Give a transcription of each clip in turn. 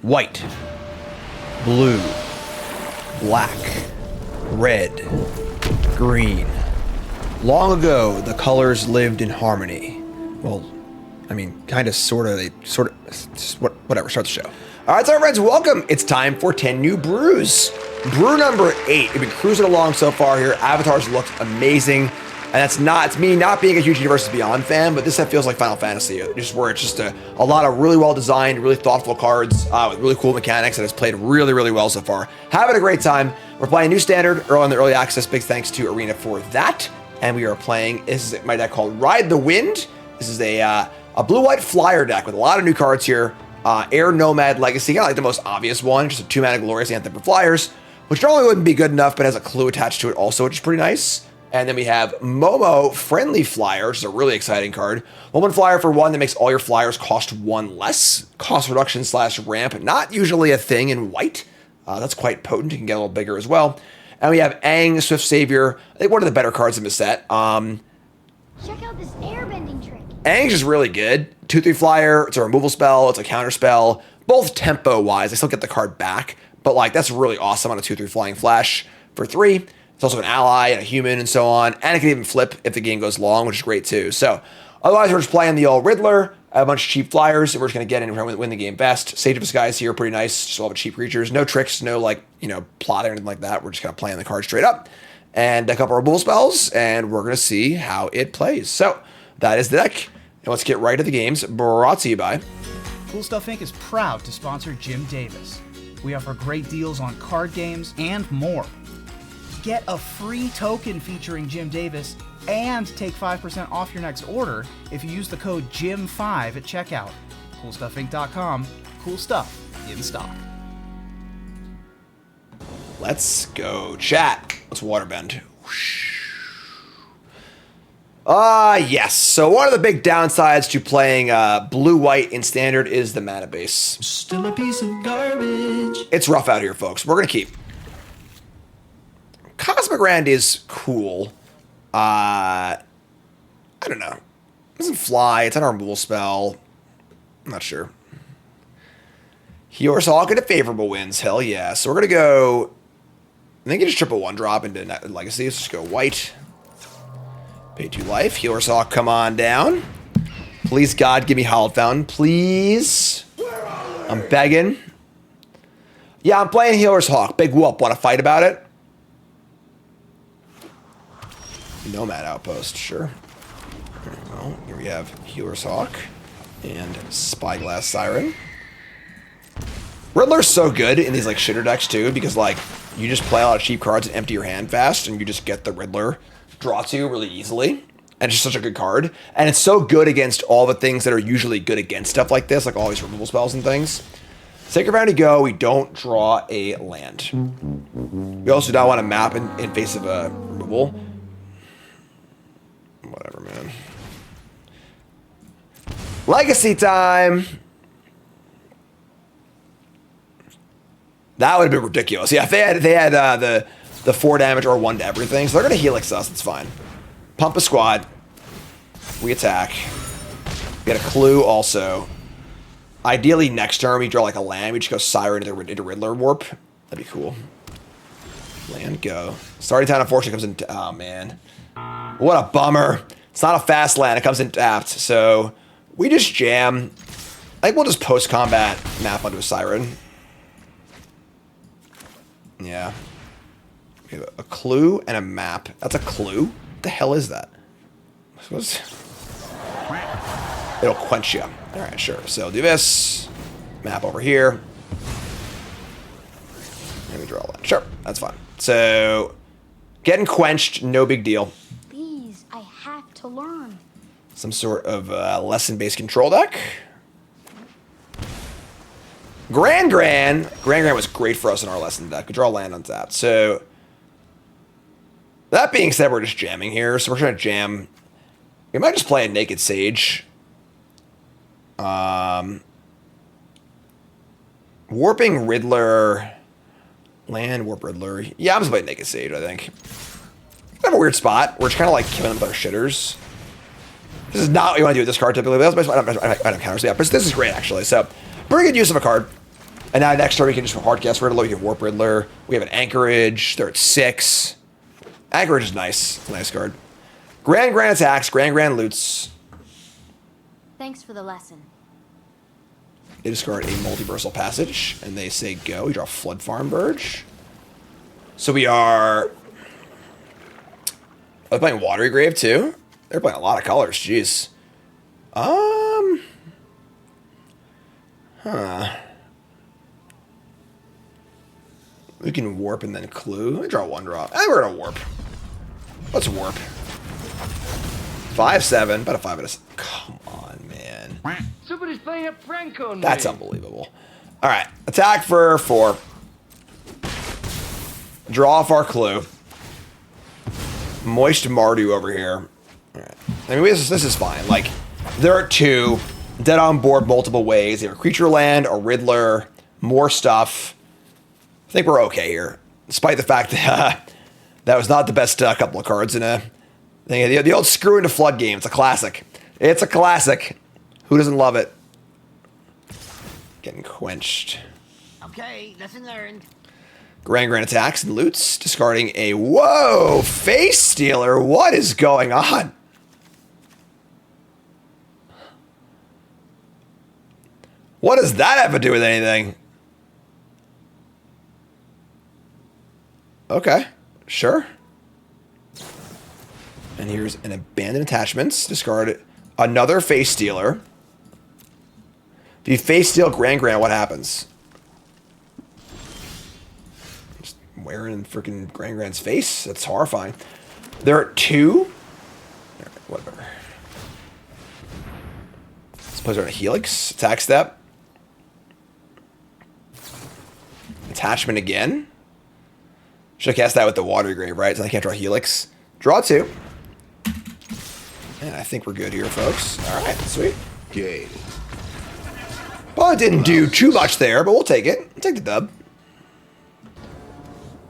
White, blue, black, red, green. Long ago, the colors lived in harmony. Well, I mean, kind of, sort of, whatever, start the show. All right, so friends, welcome. It's time for 10 New Brews. Brew number 8. We've been cruising along so far here. Avatars look amazing. And it's me not being a huge Universes Beyond fan, but this set feels like Final Fantasy, just where it's just a lot of really well-designed, really thoughtful cards with really cool mechanics that has played really, really well so far. Having a great time. We're playing New Standard early in the early access. Big thanks to Arena for that. And we are playing, this is my deck called Ride the Wind. This is a blue-white flyer deck with a lot of new cards here. Air Nomad Legacy, kind of like the most obvious one, just a 2-mana Glorious Anthem for Flyers, which normally wouldn't be good enough, but has a clue attached to it also, which is pretty nice. And then we have Momo Friendly Flyer, which is a really exciting card. 1 flyer for 1 that makes all your flyers cost 1 less. Cost reduction / ramp, not usually a thing in white. That's quite potent. You can get a little bigger as well. And we have Aang, Swift Savior. I think one of the better cards in the set. Check out this airbending trick. Aang's just really good. 2/3 flyer. It's a removal spell. It's a counter spell. Both tempo-wise, I still get the card back. But like that's really awesome on a 2/3 flying flash for 3. It's also an ally and a human and so on. And it can even flip if the game goes long, which is great too. So otherwise, we're just playing the old Riddler. I have a bunch of cheap flyers, and we're just going to get in and win the game best. Sage of Disguise here, pretty nice. Just a lot of cheap creatures. No tricks, no plot or anything like that. We're just kind of playing the card straight up. And a couple of removal spells, and we're going to see how it plays. So that is the deck. And let's get right to the games. Brought to you by Cool Stuff Inc. is proud to sponsor Jim Davis. We offer great deals on card games and more. Get a free token featuring Jim Davis and take 5% off your next order if you use the code JIM5 at checkout. CoolStuffInc.com. Cool stuff in stock. Let's go chat. Let's waterbend. Yes. So one of the big downsides to playing blue-white in Standard is the mana base. Still a piece of garbage. It's rough out here, folks. We're going to keep. Cosmic Rand is cool. I don't know. It doesn't fly. It's an removal spell. I'm not sure. Healer's Hawk into favorable wins. Hell yeah. So we're going to go... I think you just triple 1-drop into Legacy. Let's just go white. Pay 2 life. Healer's Hawk, come on down. Please, God, give me Hallowed Fountain. Please. I'm begging. Yeah, I'm playing Healer's Hawk. Big whoop. Want to fight about it? Nomad Outpost, sure. Well, here we have Healer's Hawk and Spyglass Siren. Riddler's so good in these like shitter decks too, because like you just play a lot of cheap cards and empty your hand fast, and you just get the Riddler draw to really easily. And it's just such a good card. And it's so good against all the things that are usually good against stuff like this, like all these removal spells and things. Sacred Vow to go, we don't draw a land. We also don't want to map in face of a removal. Whatever, man. Legacy time! That would have been ridiculous. Yeah, if they had the 4 damage or 1 to everything, so they're going to Helix us. It's fine. Pump a squad. We attack. We get a clue also. Ideally, next turn, we draw like a land. We just go Siren into Riddler Warp. That'd be cool. Land, go. Starting Town, unfortunately, comes in... Oh, man. What a bummer. It's not a fast land. It comes in tapped. So we just jam. I think we'll just post-combat map onto a Siren. Yeah. We have a clue and a map. That's a clue? What the hell is that? It'll quench you. All right, sure. So do this. Map over here. And we draw a land. Sure, that's fine. So getting quenched, no big deal. I have to learn. Some sort of lesson-based control deck. Grand was great for us in our lesson deck. We draw land on that. So that being said, we're just jamming here. So we're trying to jam. We might just play a Naked Sage. Warping Riddler. Land, Warp Riddler. Yeah, I'm just playing Naked Sage, I think. We have a weird spot. We're just kind of like killing them with our shitters. This is not what you want to do with this card typically. I don't counters. Yeah, but this is great actually. So, pretty good use of a card. And now next turn we can just hardcast Riddler, we can Warp Riddler. We have an Anchorage, they're at 6. Anchorage is nice. It's a nice card. Grand attacks, Grand loots. Thanks for the lesson. They discard a Multiversal Passage, and they say go. We draw Flood Farm Burge. So we are... They're playing Watery Grave too? They're playing a lot of colors, jeez. We can warp and then clue. Let me draw one drop. We're gonna warp. Let's warp. 5/7, about a 5 and a... Come on, man. Somebody's playing a prank on me. That's unbelievable. All right, attack for 4. Draw off our clue. Moist Mardu over here. All right. I mean, this is fine. Like, there are 2. Dead on board multiple ways. They have a creature land, a Riddler, more stuff. I think we're okay here, despite the fact that that was not the best couple of cards in a thing. The old screw into flood game. It's a classic. It's a classic. Who doesn't love it? Getting quenched. Okay, lesson learned. Grand attacks and loots, discarding a whoa face stealer. What is going on? What does that have to do with anything? Okay, sure. And here's an abandoned attachments. Discard another face stealer. If you face steal Grand, what happens? Just wearing freaking Grand's face? That's horrifying. There are 2. All right, whatever. Suppose they're on a Helix. Attack step. Attachment again. Should I cast that with the Watery Grave, right? So I can't draw Helix. Draw 2. And I think we're good here, folks. All right, sweet. Okay. Well, it didn't do too much there, but we'll take it. We'll take the dub.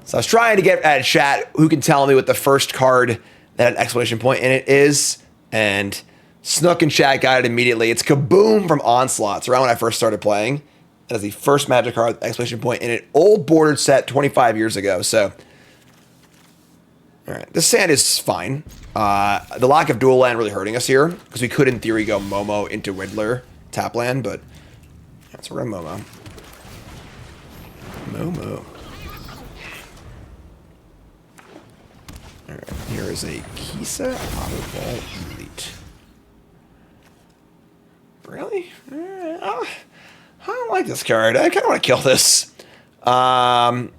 So I was trying to get at chat who can tell me what the first card that had an exclamation point in it is. And Snook and chat got it immediately. It's Kaboom from Onslaught. It's around when I first started playing. That is the first Magic card with exclamation point in it. Old bordered set 25 years ago. So, all right, this sand is fine. The lack of dual land really hurting us here because we could, in theory, go Momo into Riddler tap land, but that's where Momo. Momo. All right, here is a Kisa Auto Ball Elite. Really? I don't like this card. I kind of want to kill this. I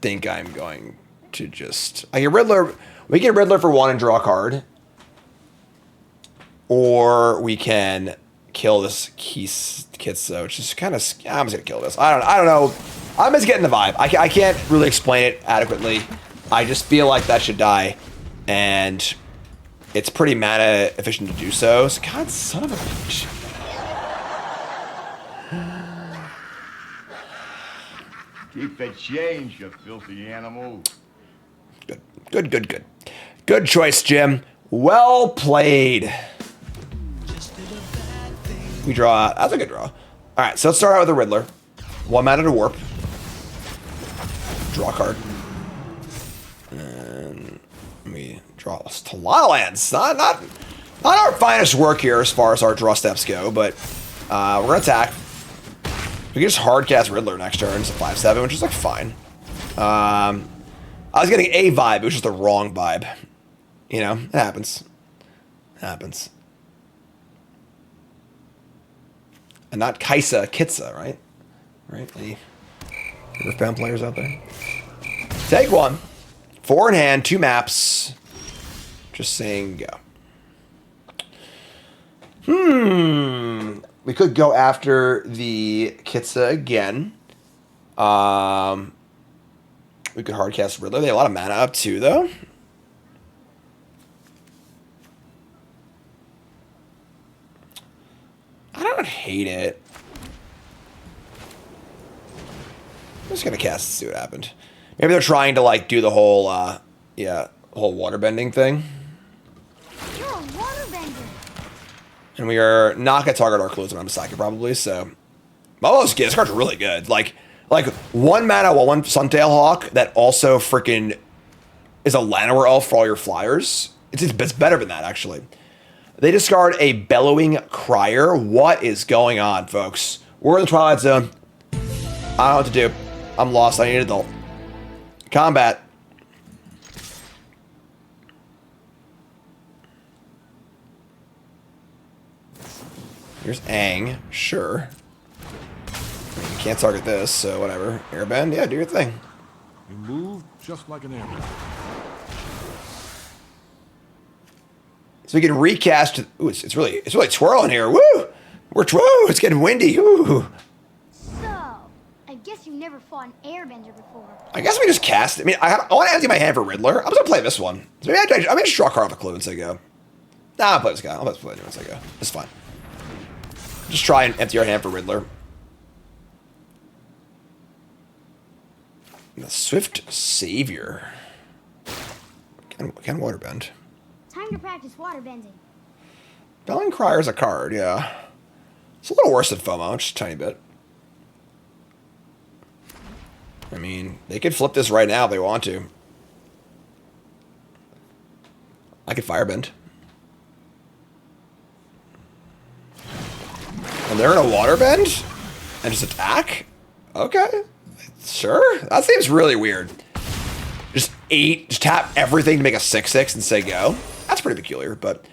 think I'm going to just... I get Riddler. We get Riddler for 1 and draw a card. Or we can kill this Kitso, which is kind of... I'm just going to kill this. I don't know. I'm just getting the vibe. I can't really explain it adequately. I just feel like that should die. And... it's pretty mana efficient to do so. So, God, son of a bitch. Keep the change, you filthy animal. Good. Good choice, Jim. Well played. We draw. That's a good draw. All right, so let's start out with a Riddler. 1 mana to warp. Draw a card. And we draw a lot of lands. Not our finest work here as far as our draw steps go, but we're going to attack. We can just hard cast Riddler next turn. It's a 5/7, which is like fine. I was getting a vibe. It was just the wrong vibe. You know, it happens. It happens. And not Kaisa, Kitsa, right? Right? Any Earthbound players out there? Take 1. 4 in hand, 2 maps. Just saying go. We could go after the Kitsa again. We could hardcast Riddler. They have a lot of mana up too, though. I don't hate it. I'm just gonna cast and see what happened. Maybe they're trying to like do the whole whole waterbending thing. You're a waterbender. And we are not going to target our clues when I'm Psychic probably, so... Almost good. This card's really good. Like 1 mana, 1 Suntail Hawk that also freaking is a Llanowar Elf for all your flyers. It's better than that, actually. They discard a Bellowing Crier. What is going on, folks? We're in the Twilight Zone. I don't know what to do. I'm lost. I need an adult. Combat. Here's Aang. Sure. I mean, you can't target this, so whatever. Airbend, yeah, do your thing. You move just like an airbender. So we can recast. Ooh, it's really twirling here. Woo! Woo! It's getting windy. Ooh. So, I guess you've never fought an airbender before. I guess we just cast it. I mean, I want to empty my hand for Riddler. I'm just gonna play this one. So maybe I may just draw a card off a clue once I go. Nah, I'll play this guy. I'll play it once I go. It's fine. Just try and empty our hand for Riddler. The Swift Savior. Can waterbend. Time to practice waterbending. Bellowing Crier is a card, yeah. It's a little worse than FOMO, just a tiny bit. I mean, they could flip this right now if they want to. I could Firebend. And they're in a Waterbend? And just attack? Okay. Sure. That seems really weird. Just tap everything to make a 6/6 and say go. That's pretty peculiar, but...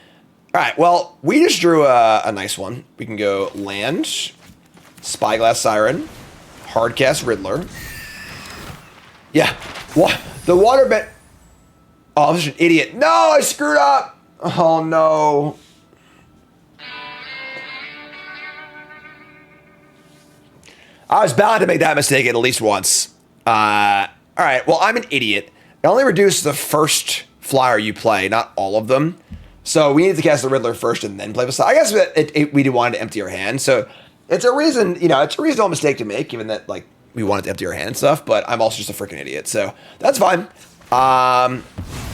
Alright, well, we just drew a nice one. We can go land, Spyglass Siren, Hardcast Riddler. Yeah. What? The Waterbend... Oh, I'm such an idiot. No, I screwed up! Oh, no. I was bound to make that mistake at least once. Alright, well, I'm an idiot. It only reduces the first flyer you play, not all of them. So we need to cast the Riddler first and then play the side. I guess we wanted to empty our hand. So it's a reason, it's a reasonable mistake to make, given that, like, we wanted to empty our hand and stuff. But I'm also just a freaking idiot. So that's fine. We'll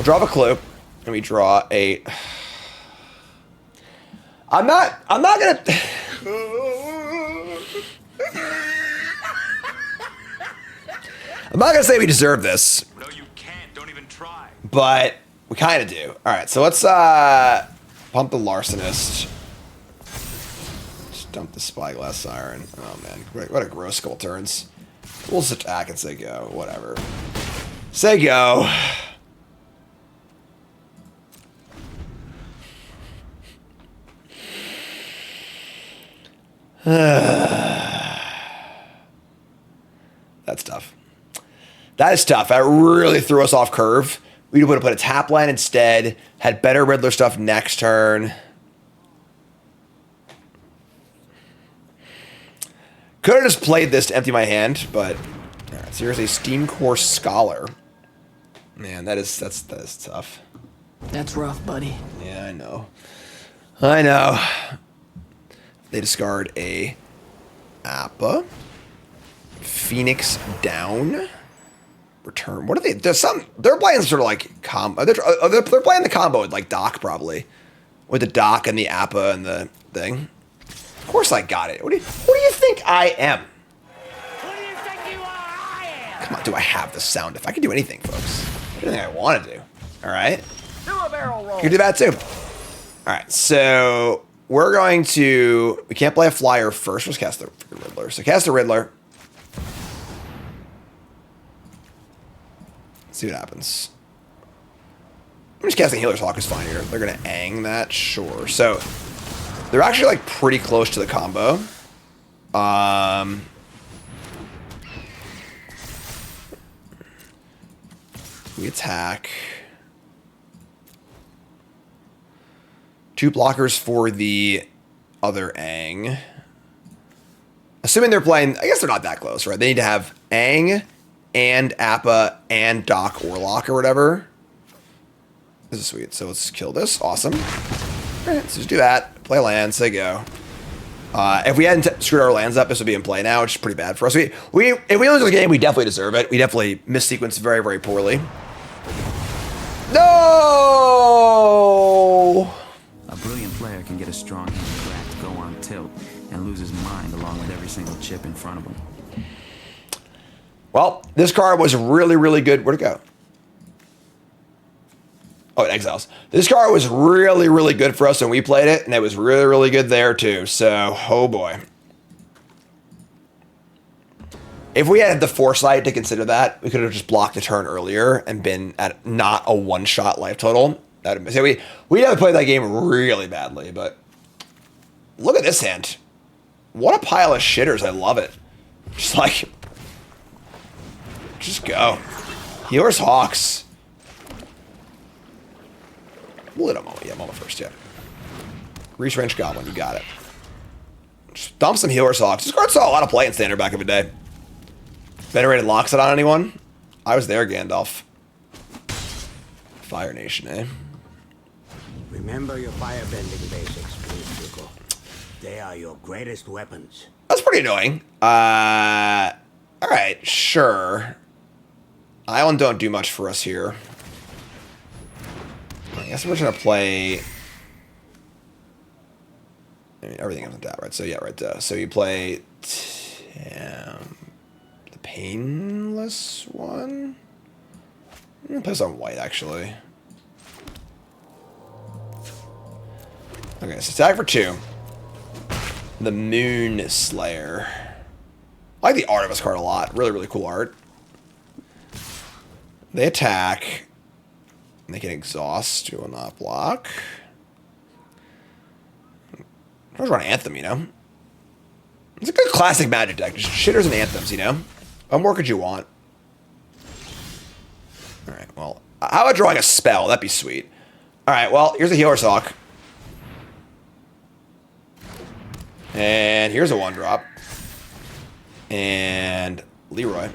draw a clue. And we draw a... I'm not gonna... I'm not gonna say we deserve this. No, you can't. Don't even try. But we kind of do. All right, so let's pump the Larcenist. Just dump the Spyglass Siren. Oh man, what a gross couple turns. We'll just attack and say go. Whatever. Say go. That's tough. That is tough. That really threw us off curve. We would have put a tap land instead, had better Riddler stuff next turn. Could have just played this to empty my hand, but all right, so here's a Steam Core Scholar. Man, that is tough. That's rough, buddy. Yeah, I know. I know. They discard a Appa. Phoenix down. Return. What are they? They're playing sort of like combo. They're playing the combo with like Doc probably, with the Doc and the Appa and the thing. Of course I got it. What do you think I am? Who do you think you are? I am. Come on, do I have the sound? If I can do anything, folks, anything I want to do. All right. Do a barrel roll. You can do that too. All right. So we're going to. We can't play a flyer first. Let's cast the Riddler. So cast the Riddler. See what happens. I'm just casting Healer's Hawk is fine here. They're going to Aang that, sure. So they're actually like pretty close to the combo. We attack. 2 blockers for the other Aang. Assuming they're playing, I guess they're not that close, right? They need to have Aang and Appa and Doc Orlock or whatever. This is sweet. So let's kill this. Awesome. All right, so just do that. Play land. Say go. If we hadn't screwed our lands up, this would be in play now, which is pretty bad for us. If we lose the game, we definitely deserve it. We definitely missequenced very, very poorly. No! A brilliant player can get a strong hand cracked, go on tilt, and lose his mind along with every single chip in front of him. Well, this card was really, really good. Where'd it go? Oh, it exiles. This card was really, really good for us when we played it, and it was really, really good there too. So, oh boy. If we had the foresight to consider that, we could have just blocked the turn earlier and been at not a one-shot life total. So we never played that game really badly, but look at this hand. What a pile of shitters. I love it. Just like, just go. Healer's Hawks. We'll hit a moment. Yeah, moment first, yeah. Reach range Goblin, you got it. Just dump some Healer's Hawks. This card saw a lot of play in Standard back in the day. Venerated locks it on anyone? I was there, Gandalf. Fire Nation, eh? Remember your firebending basics, please, Hugo. They are your greatest weapons. That's pretty annoying. Alright, sure. Island don't do much for us here. I guess we're just gonna play... I mean, everything isn't that, right? So, yeah, right there. So you play... the Painless one? I'm gonna play this on white, actually. Okay, so attack for 2. The Moon Slayer. I like the art of this card a lot. Really, really cool art. They attack. They can exhaust to not block. I was run Anthem, you know? It's a good classic Magic deck. Just shitters and anthems, you know? What more could you want? Alright, well, how about drawing a spell? That'd be sweet. Alright, well, here's a Healer's Hawk. And here's a 1-drop. And Leroy.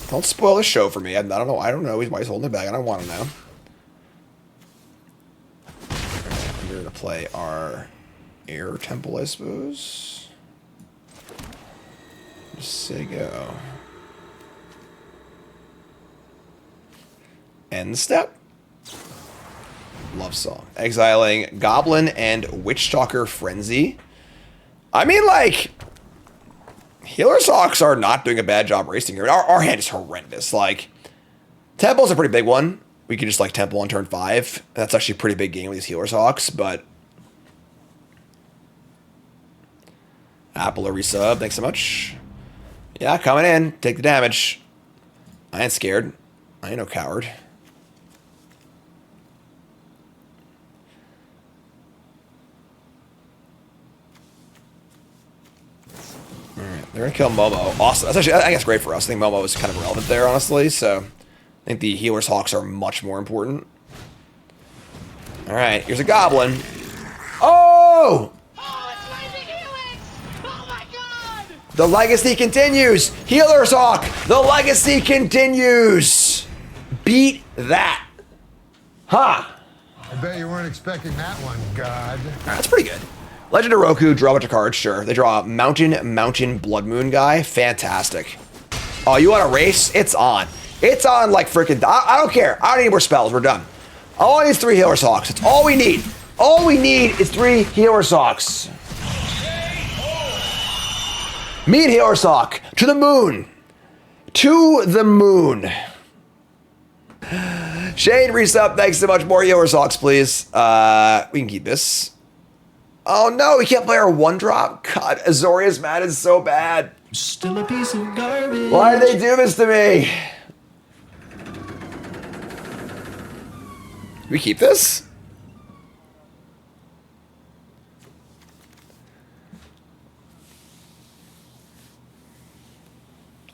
Don't spoil the show for me. I don't know. I don't know. Why he's holding it back. I don't want to know. We're going to play our Air Temple, I suppose. Just say go. End step. Love song. Exiling Goblin and Witchtalker Frenzy. I mean, like, Healer's Hawks are not doing a bad job racing here. Our hand is horrendous. Like, Temple's a pretty big one. We could just, like, Temple on turn 5. That's actually a pretty big game with these Healer's Hawks, but... Apple or resub, thanks so much. Yeah, coming in. Take the damage. I ain't scared. I ain't no coward. Alright, they're gonna kill Momo. Awesome. That's actually, I think that's great for us. I think Momo is kind of relevant there, honestly. So, I think the Healer's Hawks are much more important. Alright, here's a Goblin. Oh! The legacy continues! Healer's Hawk! The legacy continues! Beat that! Huh! I bet you weren't expecting that one, God. Alright, that's pretty good. Legend of Roku, draw a bunch of cards, sure. They draw a Mountain Blood Moon guy. Fantastic. Oh, you want a race? It's on. It's on like freaking... I don't care. I don't need any more spells. We're done. All I need is 3 Healer's Hawks. That's all we need. All we need is 3 Healer's Hawks. Me and Healer's Hawk. To the moon. To the moon. Shane, resub. Thanks so much. More Healer's Hawks, please. We can keep this. Oh no, we can't play our 1-drop. God, Azorius man is so bad. Still a piece of garbage. Why did they do this to me? We keep this?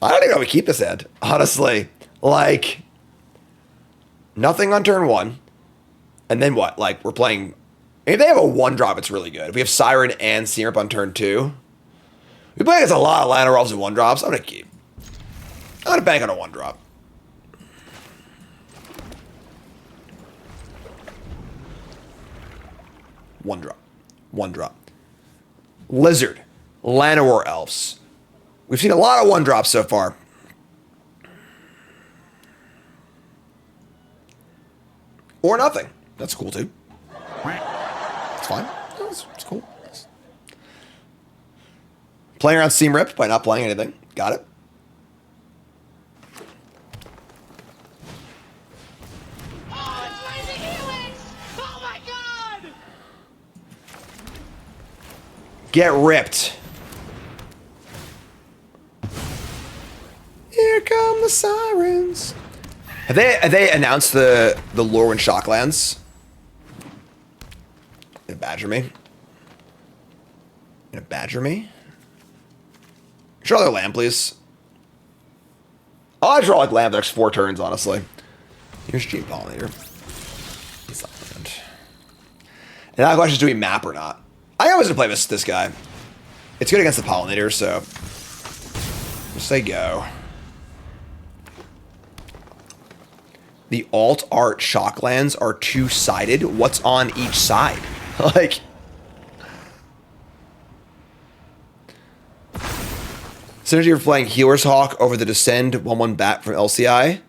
I don't even know how we keep this end, honestly. Like, nothing on turn 1. And then what? Like, we're playing... If they have a 1-drop, it's really good. If we have Siren and Syrup on turn 2, we play against a lot of Lana Rolls and 1-drops. I'm going to keep. I'm going to bank on a 1-drop. One drop. Lizard. Llanowar Elves. We've seen a lot of 1-drops so far. Or nothing. That's cool too. It's fine. It's cool. Playing around Steam Rip by not playing anything. Got it. Oh, it's Lazy Helix! Oh my god! Get ripped. Here come the sirens. Have they announced the Lorwyn Shocklands? Gonna badger me. Gonna badger me. Draw their land, please. I'll draw like land the next 4 turns, honestly. Here's Gene Pollinator. He's not land. And now the question is, do we map or not? I always gonna play this guy. It's good against the Pollinator, so just say go. The alt art Shocklands are 2-sided. What's on each side? Like, synergy for playing Healer's Hawk over the Descend 1/1 bat from LCI.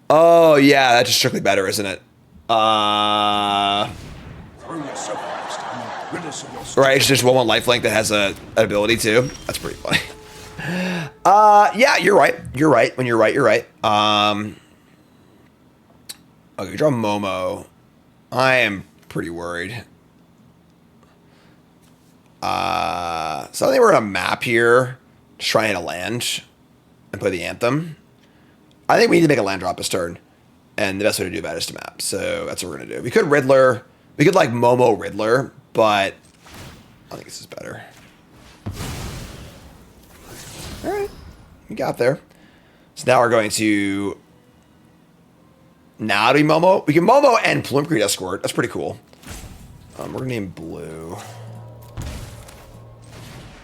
Oh yeah, that's just strictly better, isn't it? Right, it's just 1/1 lifelink that has an ability too. That's pretty funny. Yeah, you're right. You're right. When you're right, you're right. Okay, draw Momo. I am pretty worried. So I think we're gonna map here. Just try and hit a land and play the Anthem. I think we need to make a land drop this turn. And the best way to do that is to map. So that's what we're gonna do. We could Riddler. We could like Momo Riddler, but I think this is better. Alright. We got there. So now we're going to. Now do we Momo? We can Momo and Plumcreed Escort. That's pretty cool. We're gonna name Blue.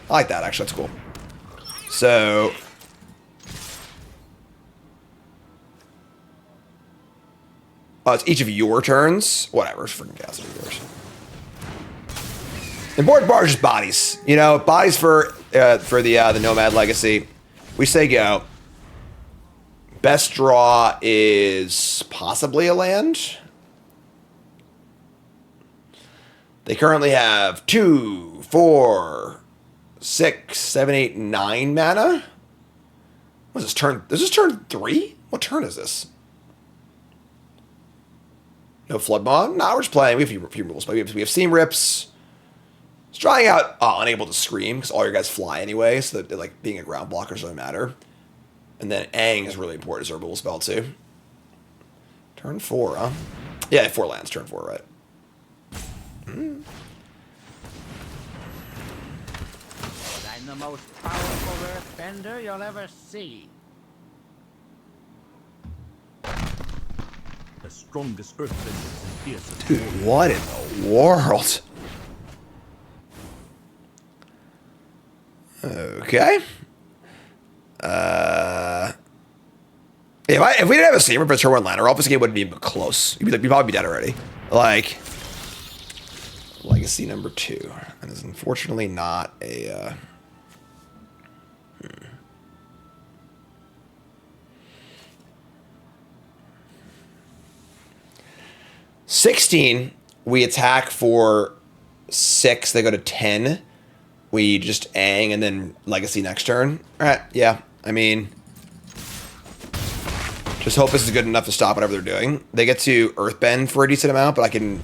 I like that, actually. That's cool. So. Oh, it's each of your turns? Whatever. It's freaking cast of yours. Important bar is just bodies. You know, bodies for the Nomad Legacy. We say go. Best draw is possibly a land. They currently have 2, 4, 6, 7, 8, 9 mana. What is this turn? Is this turn 3? What turn is this? No Flood Mod? Nah, we're just playing. We have a few rules, but we have Seam Rips. It's drawing out Unable to Scream, because all your guys fly anyway, so that like being a ground blocker doesn't really matter. And then Aang is really important as our rule spell too. Turn 4, huh? Yeah, 4 lands, turn 4, right. I'm the most powerful Earthbender you'll ever see. The strongest Earthbenders in Fierce. Dude, what in the world? Okay. If we didn't have a Saber for turn 1 land, our offense game wouldn't be even close. You'd probably be dead already. Like, Legacy number 2. And is unfortunately not a. 16, we attack for 6. They go to 10. We just Aang and then Legacy next turn. Alright, yeah. I mean, just hope this is good enough to stop whatever they're doing. They get to Earthbend for a decent amount, but I can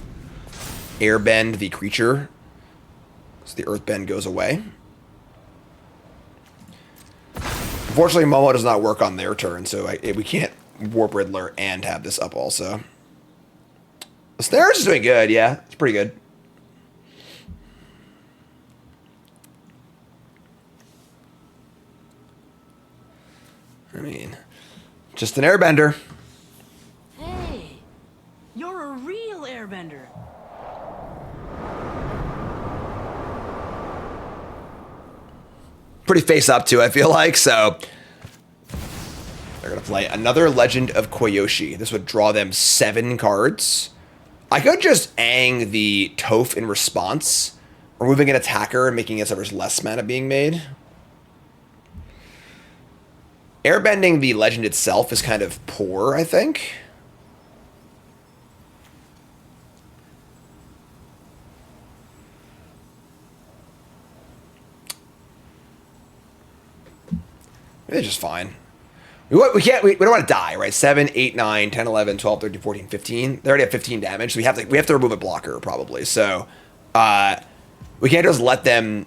Airbend the creature. So the Earthbend goes away. Unfortunately, Momo does not work on their turn, so we can't Warp Riddler and have this up also. The Snares is doing good, yeah. It's pretty good. I mean, just an Airbender. Hey, you're a real Airbender. Pretty face up too, I feel like, so they're gonna play another Legend of Koyoshi. This would draw them 7 cards. I could just Aang the Toph in response, removing an attacker and making it so there's less mana being made. Airbending the legend itself is kind of poor, I think. They're just fine. We don't want to die, right? 7, 8, 9, 10, 11, 12, 13, 14, 15. They already have 15 damage, so we have to remove a blocker, probably. So, we can't just let them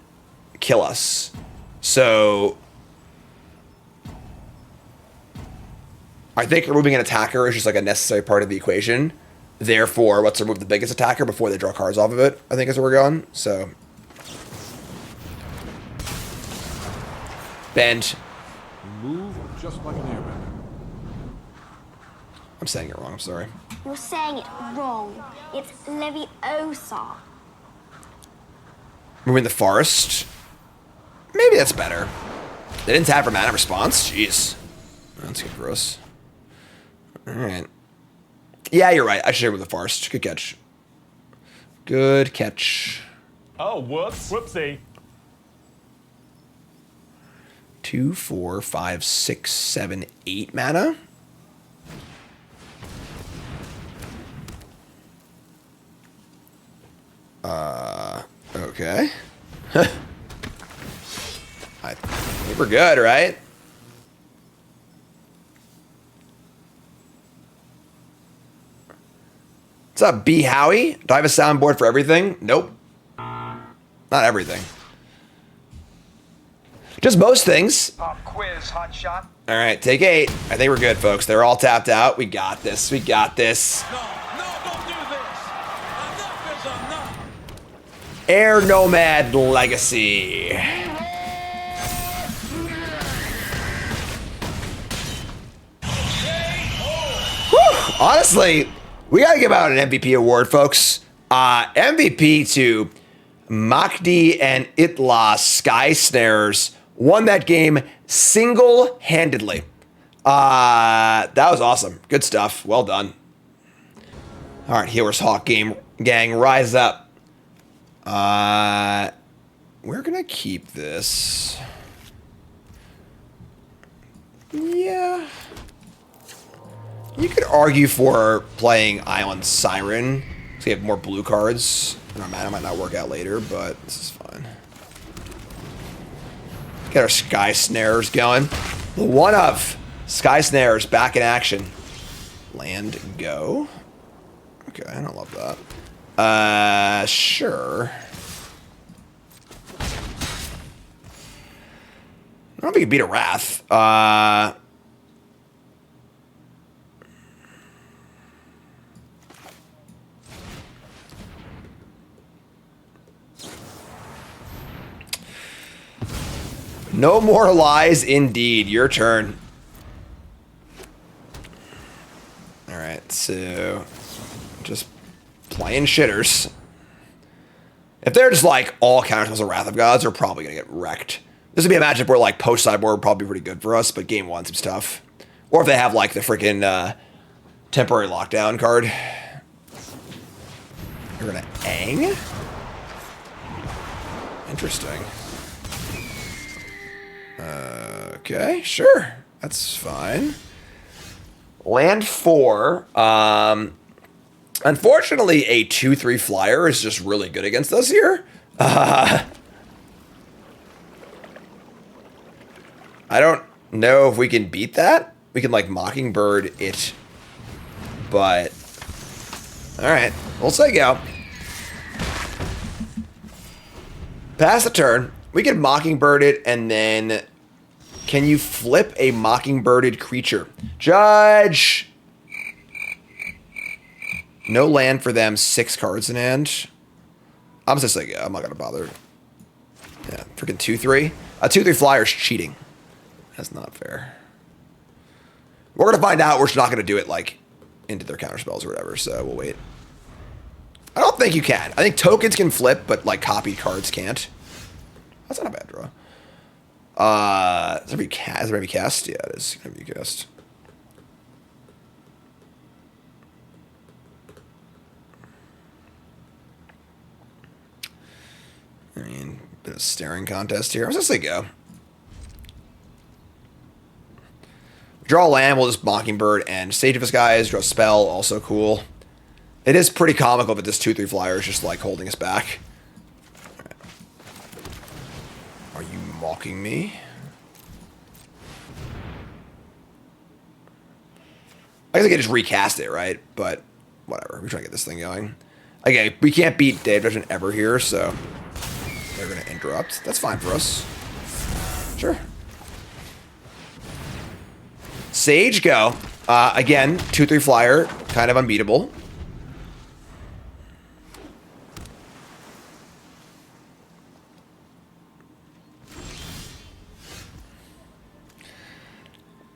kill us. So, I think removing an attacker is just like a necessary part of the equation. Therefore, let's remove the biggest attacker before they draw cards off of it, I think is where we're going. So, bend. Move just like an airbender. I'm saying it wrong, I'm sorry. You're saying it wrong. It's Leviosa. Moving the forest. Maybe that's better. They didn't tap for mana response? Jeez. That's good, gross. Alright. Yeah, you're right. I should remove the forest. Good catch. Good catch. Oh, whoops. Whoopsie. 2, 4, 5, 6, 7, 8 mana. Okay. I think we're good, right? What's up, B. Howie? Do I have a soundboard for everything? Nope. Not everything. Just most things. Pop quiz, hot shot. All right, take 8. I think we're good, folks. They're all tapped out. We got this. We got this. No, don't do this. Enough is enough. Air Nomad Legacy. Whew. Honestly, we gotta give out an MVP award, folks. MVP to Makdi and Itla Sky Snares. Won that game single-handedly. That was awesome. Good stuff. Well done. All right, Healer's Hawk gang, rise up. We're gonna keep this. Yeah. You could argue for playing Island Siren, because we have more blue cards. And our mana might not work out later, but this is fine. Get our Sky Snares going. The one of Sky Snares back in action. Land, go. Okay, I don't love that. Sure. I don't think we can beat a Wrath. No more lies, indeed. Your turn. All right, so just playing shitters. If they're just like all counters of Wrath of Gods, they're probably gonna get wrecked. This would be a matchup where like post sideboard would probably be pretty good for us, but game one seems tough. Or if they have like the freaking temporary lockdown card. You're gonna Ang? Interesting. Okay, sure. That's fine. Land 4. Unfortunately, a 2/3 flyer is just really good against us here. I don't know if we can beat that. We can, like, Mockingbird it. But, alright. We'll say go. Pass the turn. We can Mockingbird it, and then... Can you flip a Mockingbirded creature? Judge! No land for them, 6 cards in hand. I'm just like, yeah, I'm not gonna bother. Yeah, freaking 2/3. A 2/3 flyer is cheating. That's not fair. We're gonna find out. We're just not gonna do it like into their counterspells or whatever, so we'll wait. I don't think you can. I think tokens can flip, but like copied cards can't. That's not a bad draw. Is there gonna be cast? Yeah, it is gonna be cast. I mean, bit of a staring contest here. I was just say go. Draw a land, we'll just Mockingbird and Sage of Disguise, draw a spell, also cool. It is pretty comical that this 2/3 flyer is just like holding us back. Right. Are you mocking me? I guess I could just recast it, right? But whatever. We're trying to get this thing going. Again, we can't beat Dave Judgment ever here, so they're going to interrupt. That's fine for us. Sure. Sage, go. Again, 2/3 flyer, kind of unbeatable.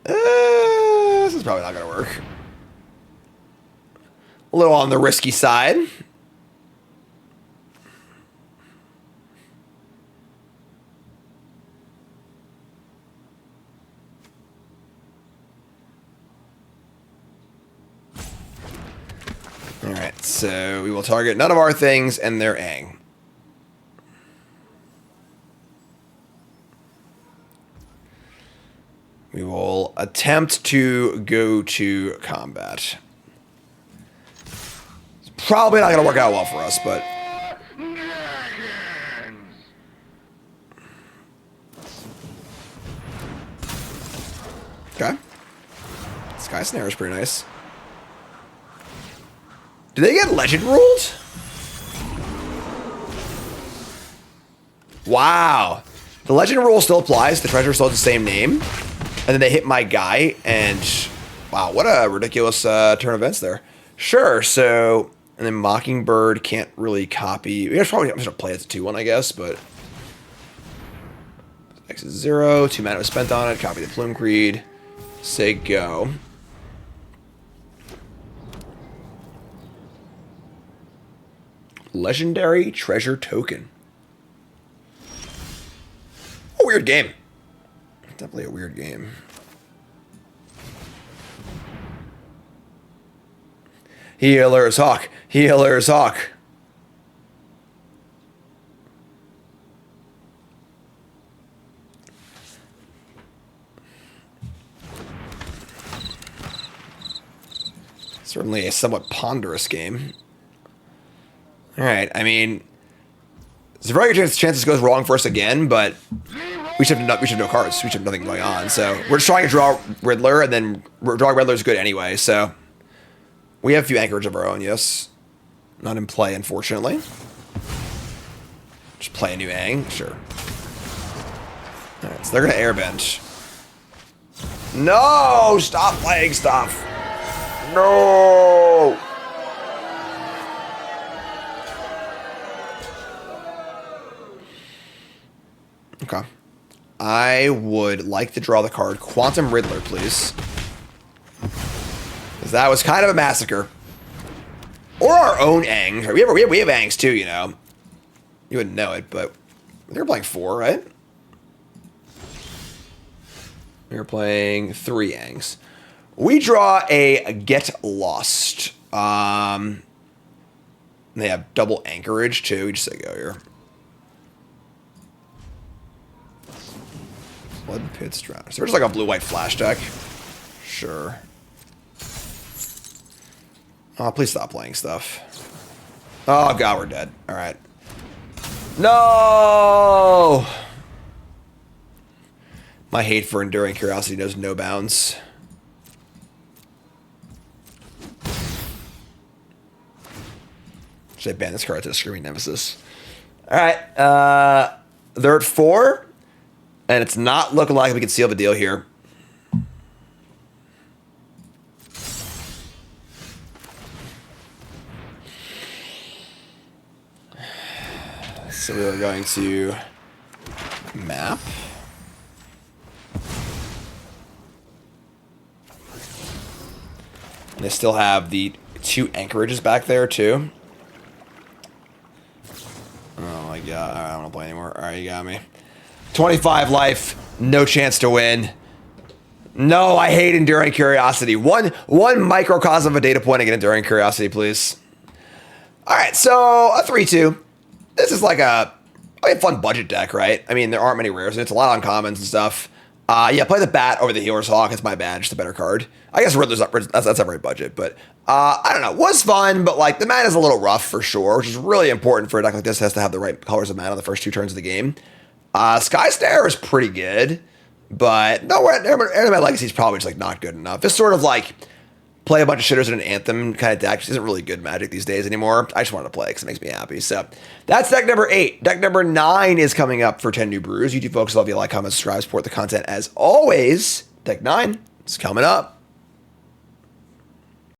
This is probably not going to work. A little on the risky side. Alright, so we will target none of our things and their Aang. We will attempt to go to combat. It's probably not going to work out well for us, but... Okay. Sky Snare is pretty nice. Do they get legend ruled? Wow. The legend rule still applies. The treasure still has the same name. And then they hit my guy, and wow, what a ridiculous turn of events there. Sure, so, and then Mockingbird can't really copy. I'm just going to play it as a 2/1, I guess, but X is 0, 2 mana was spent on it, copy the Plume Creed, say go. Legendary Treasure Token. A weird game. Definitely a weird game. Healer's Hawk. Healer's Hawk. Certainly a somewhat ponderous game. Alright, I mean, there's a very good chance this goes wrong for us again, but we should have no cards. We should have nothing going on. So we're just trying to draw Riddler, and then drawing Riddler is good anyway. So we have a few anchorage of our own, yes. Not in play, unfortunately. Just play a new Aang, sure. Alright, so they're going to airbend. No! Stop playing stuff! No! Okay. I would like to draw the card Quantum Riddler, please. Because that was kind of a massacre. Or our own Aang. We have Aangs too, you know. You wouldn't know it, but they're playing 4, right? We're playing 3 Aangs. We draw a Get Lost. They have double anchorage too. We just say go here. Blood Pit Strata. So we're just like a blue-white flash deck. Sure. Oh, please stop playing stuff. Oh god, we're dead. Alright. No! My hate for Enduring Curiosity knows no bounds. Should I ban this card to the Screaming Nemesis? Alright, they're at 4. And it's not looking like we can seal the deal here. So we're going to map. And they still have the 2 anchorages back there too. Oh my god, I don't want to play anymore. Alright, you got me. 25 life, no chance to win. No, I hate Enduring Curiosity. One microcosm of a data point to get Enduring Curiosity, please. Alright, so a 3/2. This is like a fun budget deck, right? I mean, there aren't many rares, and it's a lot of uncommons and stuff. Yeah, play the Bat over the Healer's Hawk. It's my bad, just a better card. I guess Riddler's up, that's a very budget, but I don't know. Was fun, but like the mana is a little rough for sure, which is really important for a deck like this. It has to have the right colors of mana on the first 2 turns of the game. Sky Snare is pretty good, but no, Enemy Legacy is probably just like not good enough. It's sort of like play a bunch of shitters in an Anthem kind of deck. Which isn't really good Magic these days anymore. I just wanted to play because it makes me happy. So that's deck number 8. Deck number 9 is coming up for 10 New Brews. YouTube folks, love you, like, comment, subscribe, support the content as always. Deck 9 is coming up.